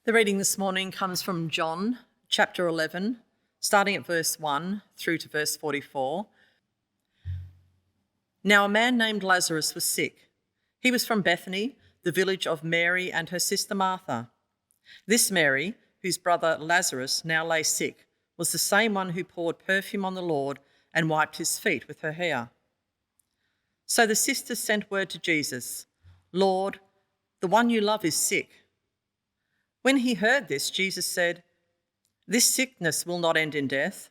The reading this morning comes from John chapter 11, starting at verse 1 through to verse 44. Now a man named Lazarus was sick. He was from Bethany, the village of Mary and her sister Martha. This Mary, whose brother Lazarus now lay sick, was the same one who poured perfume on the Lord and wiped his feet with her hair. So the sisters sent word to Jesus, "Lord, the one you love is sick." When he heard this, Jesus said, "This sickness will not end in death.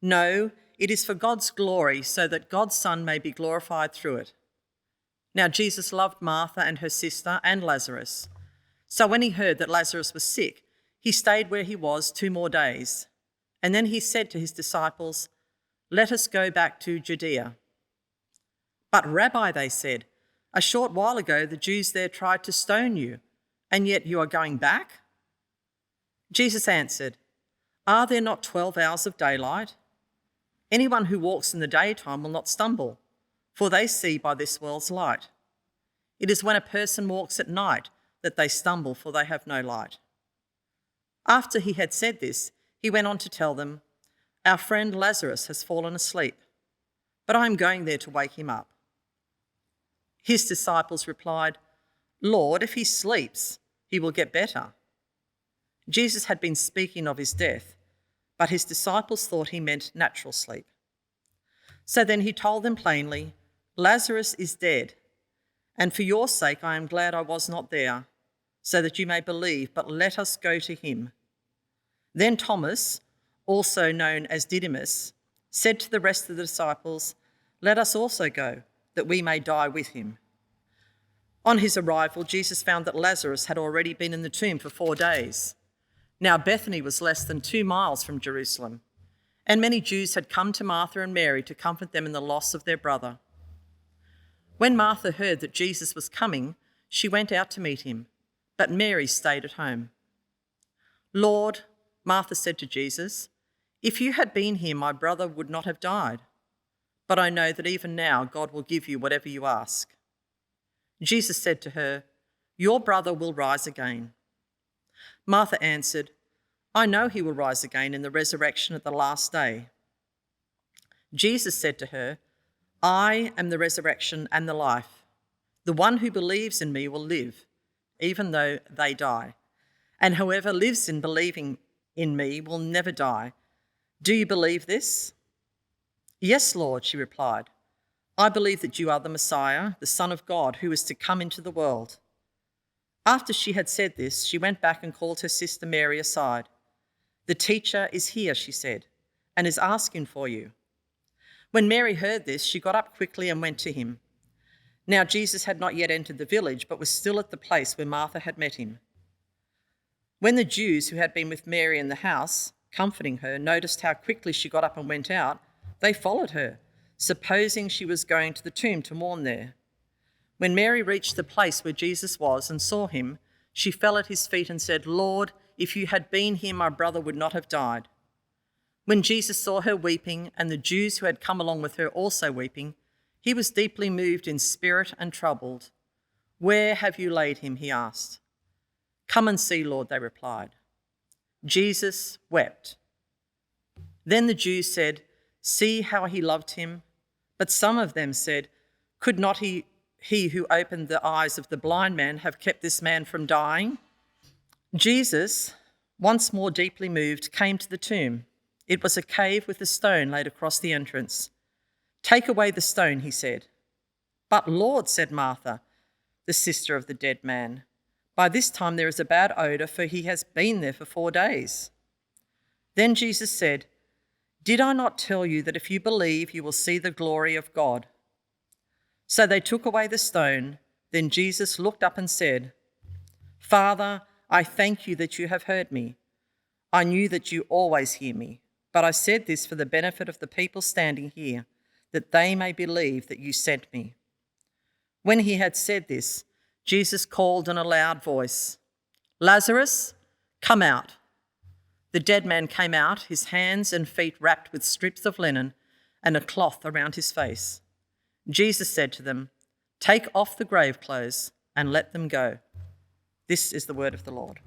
No, it is for God's glory, so that God's Son may be glorified through it." Now Jesus loved Martha and her sister and Lazarus. So when he heard that Lazarus was sick, he stayed where he was 2 more days. And then he said to his disciples, "Let us go back to Judea." "But Rabbi," they said, "a short while ago the Jews there tried to stone you, and yet you are going back?" Jesus answered, "Are there not 12 hours of daylight? Anyone who walks in the daytime will not stumble, for they see by this world's light. It is when a person walks at night that they stumble, for they have no light." After he had said this, he went on to tell them, "Our friend Lazarus has fallen asleep, but I am going there to wake him up." His disciples replied, "Lord, if he sleeps, he will get better." Jesus had been speaking of his death, but his disciples thought he meant natural sleep. So then he told them plainly, "Lazarus is dead, and for your sake I am glad I was not there, so that you may believe, but let us go to him." Then Thomas, also known as Didymus, said to the rest of the disciples, "Let us also go, that we may die with him." On his arrival, Jesus found that Lazarus had already been in the tomb for 4 days. Now Bethany was less than 2 miles from Jerusalem, and many Jews had come to Martha and Mary to comfort them in the loss of their brother. When Martha heard that Jesus was coming, she went out to meet him, but Mary stayed at home. "Lord," Martha said to Jesus, "if you had been here, my brother would not have died. But I know that even now God will give you whatever you ask." Jesus said to her, "Your brother will rise again." Martha answered, "I know he will rise again in the resurrection at the last day." Jesus said to her, "I am the resurrection and the life. The one who believes in me will live, even though they die. And whoever lives in believing in me will never die. Do you believe this?" "Yes, Lord," she replied. "I believe that you are the Messiah, the Son of God, who is to come into the world." After she had said this, she went back and called her sister Mary aside. "The teacher is here," she said, "and is asking for you." When Mary heard this, she got up quickly and went to him. Now Jesus had not yet entered the village, but was still at the place where Martha had met him. When the Jews who had been with Mary in the house, comforting her, noticed how quickly she got up and went out, they followed her, supposing she was going to the tomb to mourn there. When Mary reached the place where Jesus was and saw him, she fell at his feet and said, "Lord, if you had been here, my brother would not have died." When Jesus saw her weeping, and the Jews who had come along with her also weeping, he was deeply moved in spirit and troubled. "Where have you laid him?" he asked. "Come and see, Lord," they replied. Jesus wept. Then the Jews said, "See how he loved him." But some of them said, "Could not he who opened the eyes of the blind man have kept this man from dying?" Jesus, once more deeply moved, came to the tomb. It was a cave with a stone laid across the entrance. "Take away the stone," he said. "But Lord," said Martha, the sister of the dead man, "by this time there is a bad odour, for he has been there for 4 days." Then Jesus said, "Did I not tell you that if you believe, you will see the glory of God?" So they took away the stone. Then Jesus looked up and said, "Father, I thank you that you have heard me. I knew that you always hear me, but I said this for the benefit of the people standing here, that they may believe that you sent me." When he had said this, Jesus called in a loud voice, "Lazarus, come out." The dead man came out, his hands and feet wrapped with strips of linen and a cloth around his face. Jesus said to them, "Take off the grave clothes and let them go." This is the word of the Lord.